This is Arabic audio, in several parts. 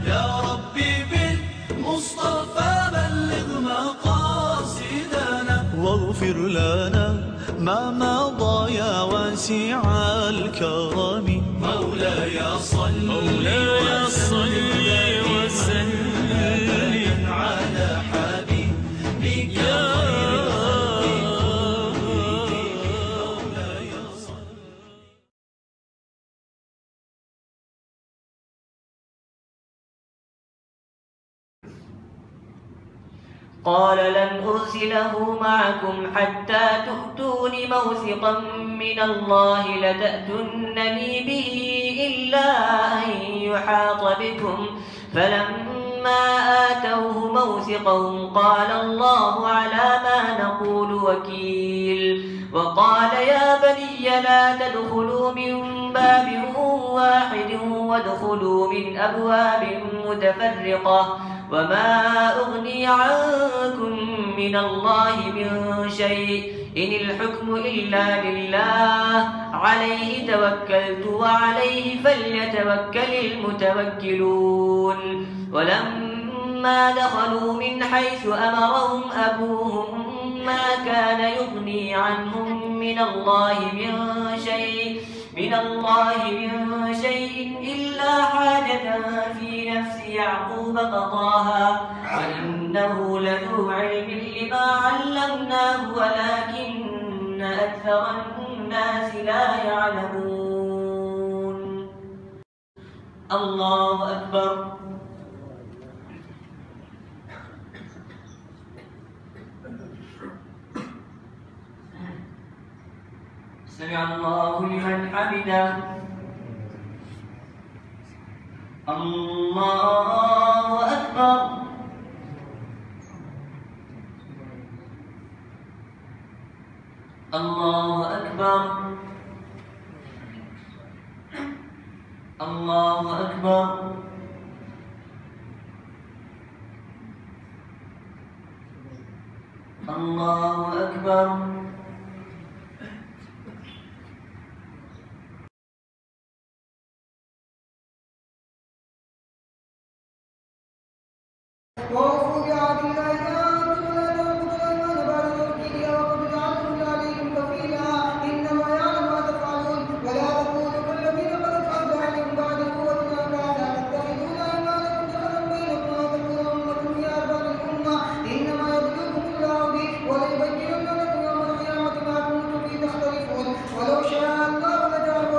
يا ربي بالمصطفى بلغ مقاصدنا واغفر لنا ما مضى يا واسع الكرم. مولاي صل وسلم على حبيبك قال لن أرسله معكم حتى تؤتون موثقا من الله لتأتونني به إلا أن يحاط بكم. فلما آتوه موثقهم قال الله على ما نقول وكيل. وقال يا بني لا تدخلوا من باب واحد وادخلوا من أبواب متفرقة وما أغني عنكم من الله من شيء إن الحكم إلا لله عليه توكلت وعليه فليتوكل المتوكلون. ولما دخلوا من حيث أمرهم أبوهم ما كان يغني عنهم من الله من شيء إلا حاجة في نفس يعقوب قضاها وإنه لذو علم لما علمناه ولكن أكثر الناس لا يعلمون. الله أكبر. سمع الله لمن حمده. الله أكبر. الله أكبر. الله أكبر. الله أكبر. وأوفوا بعهد الله إذا عاهدتم ولا تنقضوا الأيمان بعد توكيدها وقد جعلتم الله عليكم كفيلا إنما يعلم ما تفعلون. ولا تكونوا كالذين قالت عهد عليهم بعد قوة أنكاثا تتخذون أيمانكم دخلا بينكم وتكون أمة هي أربى للأمة إنما يبلوكم الله به وليبينن لكم يوم القيامة ما كنتم فيه تختلفون. ولو شاء الله لجعلكم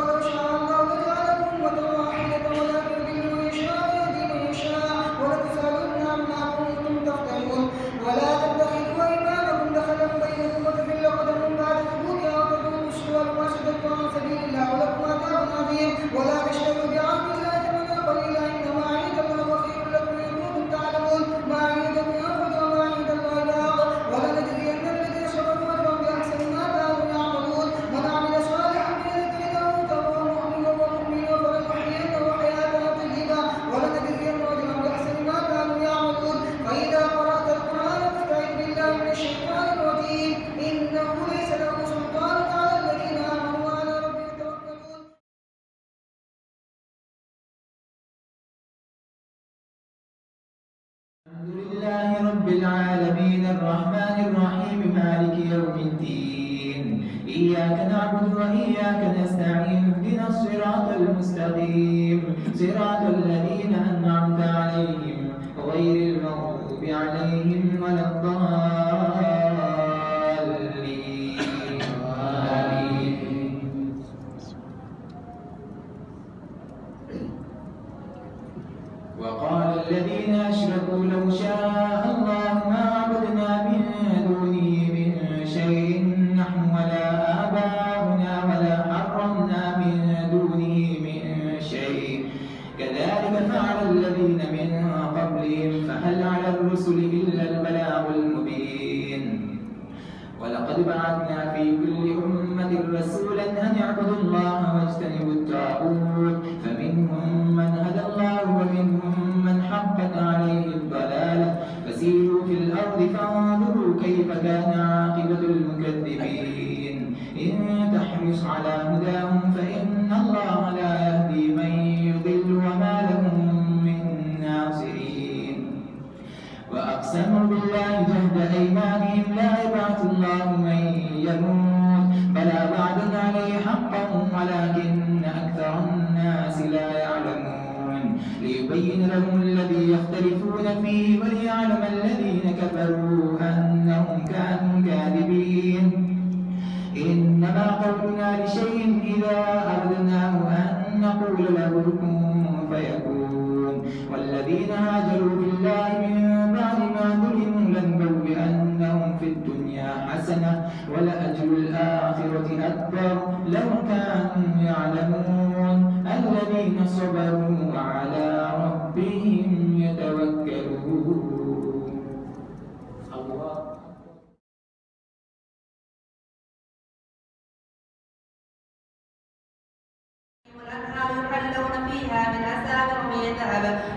أمة واحدة ولكن يضل من يشاء ويهدي من يشاء ولتسألن عما كنتم تفترون. ولا تتخذوا أيمانكم دخلا بينكم وتزل قدم بعد ثبوتها وتذوقوا السوء بما صددتم عن سبيل الله ولكم عذاب عظيم. ولا تشتروا بعهد الله ثمنا قليلا إنما عند الله خير لكم إن كنتم تعلمون. ما عندكم ينفد وما عند الله باق ولنجزين الذين صبروا أجرهم بأحسن ما كانوا يعملون. من عمل صالحا من ذكر أو أنثى وهو مؤمن فلنحيينه حياة طيبة ولنجزينهم أجرهم بأحسن ما كانوا يعملون. فإذا قرأت القرآن فاستعذ بالله من الشيطان الرجيم إنه ليس له سلطان على الذين آمنوا وعلى ربهم يتوكلون. الحمد لله رب العالمين الرحمن الرحيم مالك يوم الدين إياك نعبد وإياك نستعين اهدنا الصراط المستقيم صراط الذين أنعمت عليهم غير المغضوب عليهم ولا الضالين آمين. وقال الذين أشركوا لو شاء الله ما عبدنا من دونه من شيء نحن ولا آباؤنا ولا حرمنا من دونه من شيء كذلك فعل الذين من قبلهم فهل على الرسل إلا البلاغ المبين. ولقد بعثنا في كل أمة رسولا أن اعبدوا الله واجتنبوا الطاغوت فمنهم من هدى الله ومنهم من حقت عليه الضلالة فسيروا في الأرض فانظروا كيف كان عاقبة المكذبين. إن تحرص على هداهم فإن الله لا يهدي من يضل وما لهم من ناصرين. وأقسموا بالله جهد أيمانهم لا يبعث الله من يموت بلى وعدا عليه حقا ولكن أكثر الناس لا يعلمون ليبين لهم الذي يختلفون فيه وليعلم الذين كفروا أنهم كانوا كاذبين إنما قولنا لشيء إذا أردناه أن نقول له كن فيكون والذين هاجروا بالله من بعد ما ظلموا لنبوئنهم في الدنيا حسنة ولأجر الآخرة أكبر لو كانوا يعلمون الذين صبروا وعلى ربهم يتوكلون. الله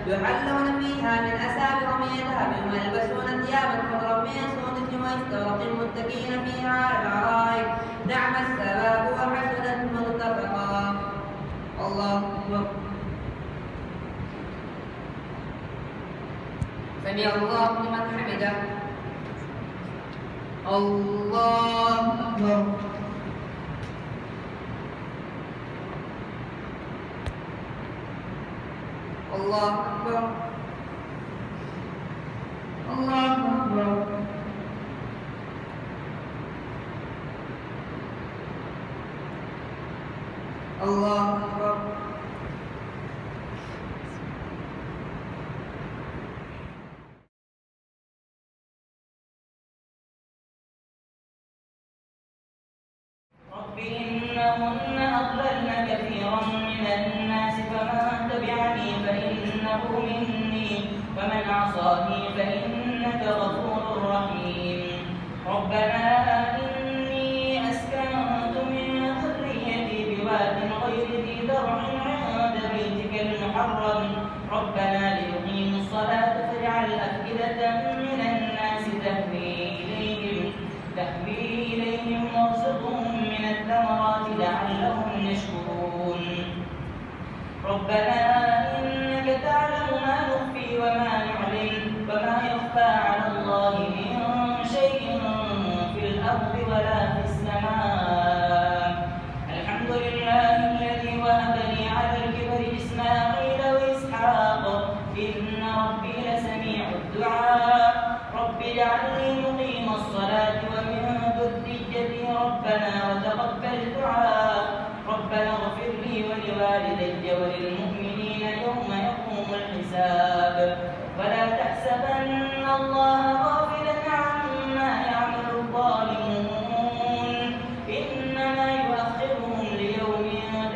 يحلون فيها من أساور من ذهب ويلبسون ثيابا خضرا من سندس واستبرق متكئين فيها على الأرائك نعم الثواب وحسنت مرتفقا. الله أكبر. سمع الله لمن حمده. الله أكبر. الله أكبر. الله أكبر. الله أكبر. رب إنهن أضللن كثيرا من الناس فمن تبعني فإنه مني ومن عصاني فإنك غفور رحيم. ربنا إني أسكنت من ذريتي بواد غير ذي زرع عند بيتك المحرم ربنا ليقيموا الصلاة فاجعل أفئدة من الناس تهوي إليهم وارزقهم من الثمرات لعلهم يشكرون. ربنا إنك تعلم ما نخفي وما نعلن وما يخفى على الله من شيء في الأرض ولا في السماء. الحمد لله الذي وهب لي على الكبر إسماعيل وإسحاق إن ربي لسميع الدعاء. رب اجعلني مقيم الصلاة ومن ذريتي ربنا وتقبل دعاء. ربنا اغفر لي ولوالدي وللمؤمنين يوم يقوم الحساب. ولا تحسبن الله غافلا عما يعمل الظالمون إنما يؤخرهم ليوم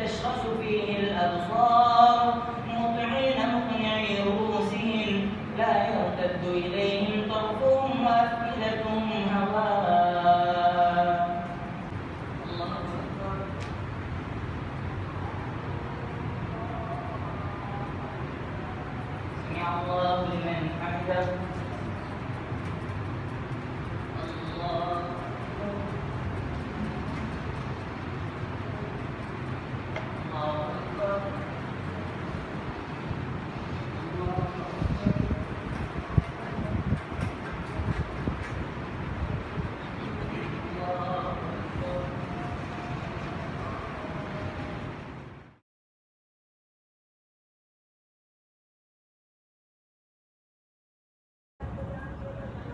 تشخص فيه الأبصار مهطعين مقنعي رؤوسهم لا يرتد إليهم طرفهم وأفئدتهم هواء. الله أكبر. سمع الله لمن حمده. الله أكبر. الله أكبر.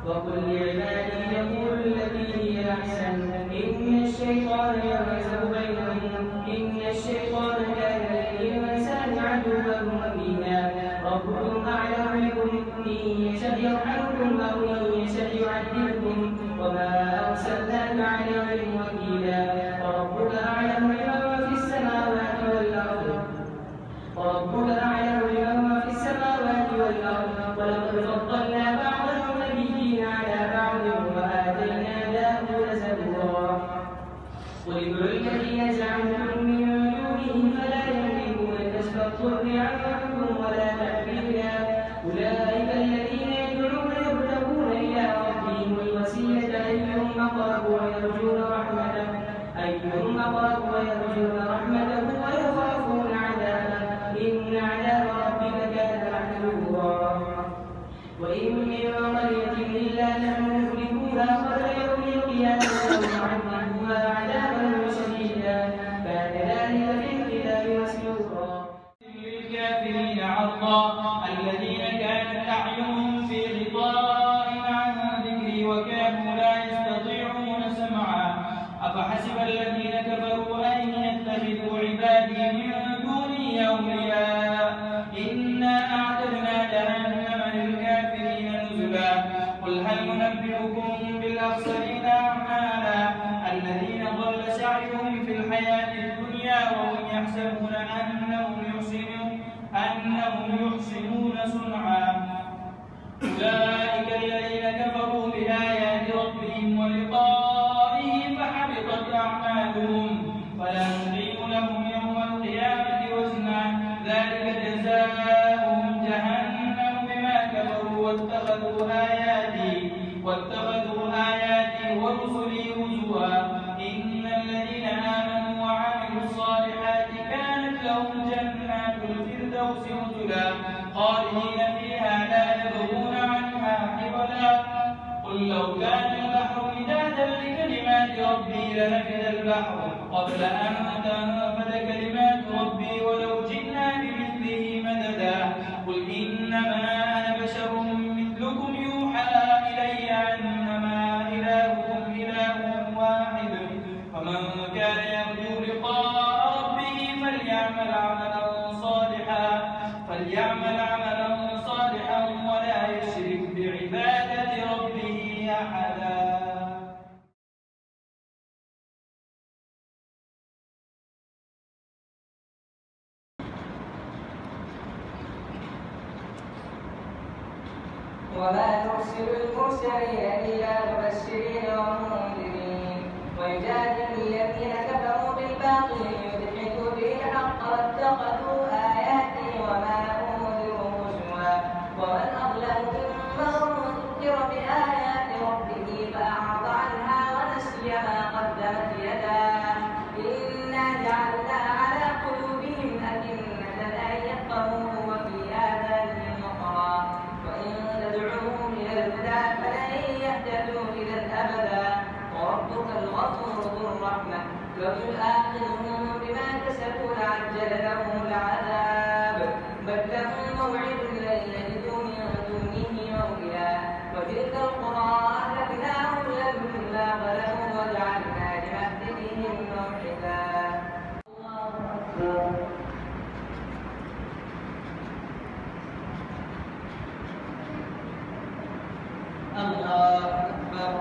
وقل لعبادي يقول التي هي أحسن إن الشيطان ينزغ بينهم إن الشيطان كان للإنسان عدوا مبينا. ربكم أعلم بكم إن يشأ يرحمكم أو إن يشأ يعذبكم وما أرسلناك عليهم وكيلا. وربك أعلم بمن في السماوات والأرض ولقد فضلنا بعض النبيين على بعض وآتينا داود زبورا. قل ادعوا الذين زعمتم من دونه فلا يملكون كشف الضر عنكم ولا تحويلا. أولئك الذين يدعون يبتغون إلى ربهم الوسيلة أيهم أقرب ويرجون رحمته ويخافون عذابه إن عذاب ربك كان محذورا. وإن من قرية الذين كانت أعينهم في غطاء عن ذكري وكانوا لا يستطيعون سمعا أفحسب الذين كفروا أن يتخذوا عبادي من دوني أولياء إنا أعتدنا جهنم للكافرين نزلا قل هل ننبئكم بالأخسرين أعمالا الذين ضل سعيهم في الحياة الدنيا وهم يحسبون أنهم يحسنون صنعا أولئك الذين كفروا بآيات ربهم ولقائه فحبطت أعمالهم فلا نقيم لهم يوم القيامة وزنا ذلك جزاؤهم جهنم بما كفروا واتخذوا آياتي ورسلي هزوا إن الذين آمنوا وعملوا الصالحات كانت لهم جنات الفردوس نزلا خالدين فيها لا يبغون عنها حولا قل لو كان البحر مدادا لكلمات ربي لنفد البحر قبل أن تنفد كلمات ربي ولو جئنا بمثله مددا قل إنما أنا بشر مثلكم يوحى إلي أنما إلهكم إله واحد فمن كان يرجو لقاء ربه فليعمل عملا صالحا ولا يشرك بعبادة ربه أحدا. وما نرسل المرسلين إلا مبشرين ومنذرين ويجادل الذين كفروا بالباطل ليدحضوا به الحق واتخذوا آياتي وما أنذروا هزوا ومن أظلم ممن ذكر بآيات ربه فأعرض عنها ونسي ما قدمت يداه إنا جعلنا على قلوبهم أكنة أن يفقهوه وفي آذانهم وقرا وإن تدعوهم إلى الهدى فلن يهتدوا إذا أبدا وربك الغفور ذو الرحمة لو يؤاخذهم بما كسبوا لعجل لهم العذاب بل لهم موعد لن يجدوا من دونه موئلا وتلك القرى أهلكناهم لما ظلموا وجعلنا لمهلكهم موعدا. الله أكبر. الله أكبر.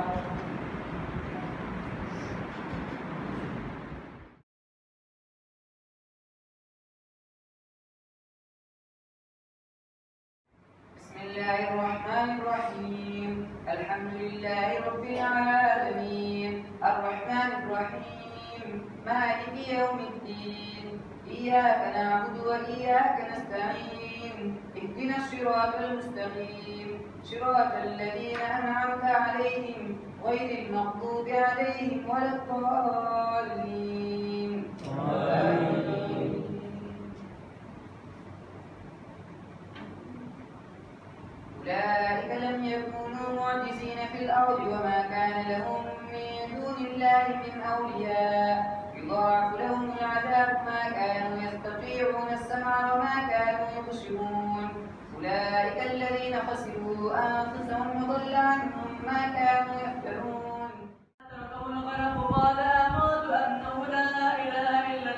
بسم الله الرحمن الرحيم الحمد لله رب العالمين الرحمن الرحيم مالك يوم الدين إياك نعبد وإياك نستعين اهدنا الصراط المستقيم صراط الذين أنعمت عليهم غير المغضوب عليهم ولا الضالين. أولئك لم يكونوا معجزين في الأرض وما كان لهم من دون الله من أولياء يضاعف لهم العذاب ما كانوا يستطيعون السمع وما كانوا يبصرون أولئك الذين خسروا أنفسهم وضل عنهم ما كانوا يفترون. قال آمنت أنه لا إله إلا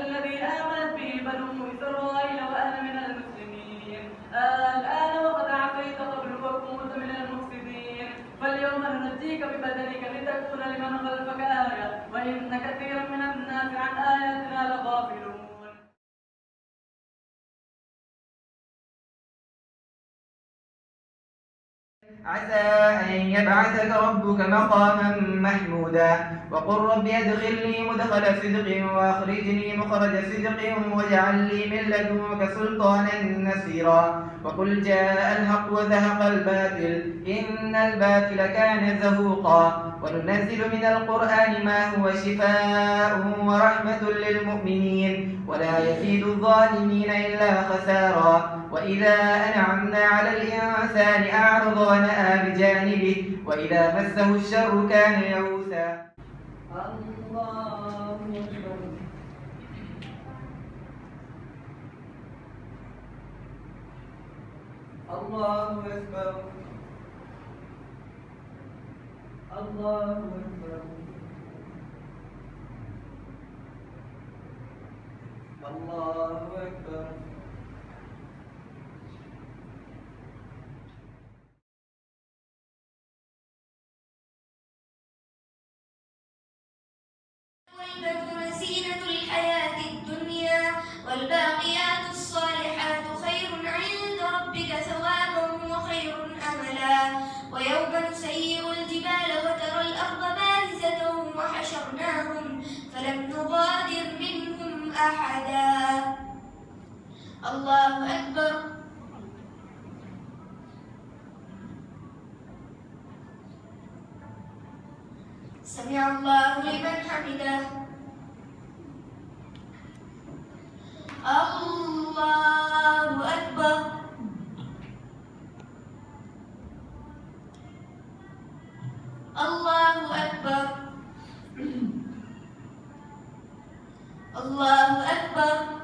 الذي آمنت به بنو إسرائيل وأنا من المسلمين الآن وقد عفيت قبل وكنت من المفسدين فاليوم ننجيك ببدنك لتكون لمن خلفك آية وإن كثيرا من الناس عن آياتنا لغافلون. عسى أن يبعثك ربك مقاما محمودا وقل رب ادخلني مدخل صدق وأخرجني مخرج صدق واجعل لي من لدنك سلطانا نصيرا وقل جاء الحق وزهق الباطل إن الباطل كان زهوقا وننزل من القرآن ما هو شفاء ورحمة للمؤمنين ولا يزيد الظالمين إلا خسارا وإذا أنعمنا على الإنسان أعرض ونأى بجانبه وإذا مسه الشر كان يئوسا. الله أكبر. الله أكبر الله أكبر الله أكبر والبنون زينة الحياة الدنيا والباقيات الصالحات خير عند ربك ثوابا وخير أملا ويوم نسير الجبال وترى الأرض بارزة وحشرناهم فلم نغادر منهم أحدا الله أكبر سمع الله لمن حمده الله أكبر الله أكبر الله أكبر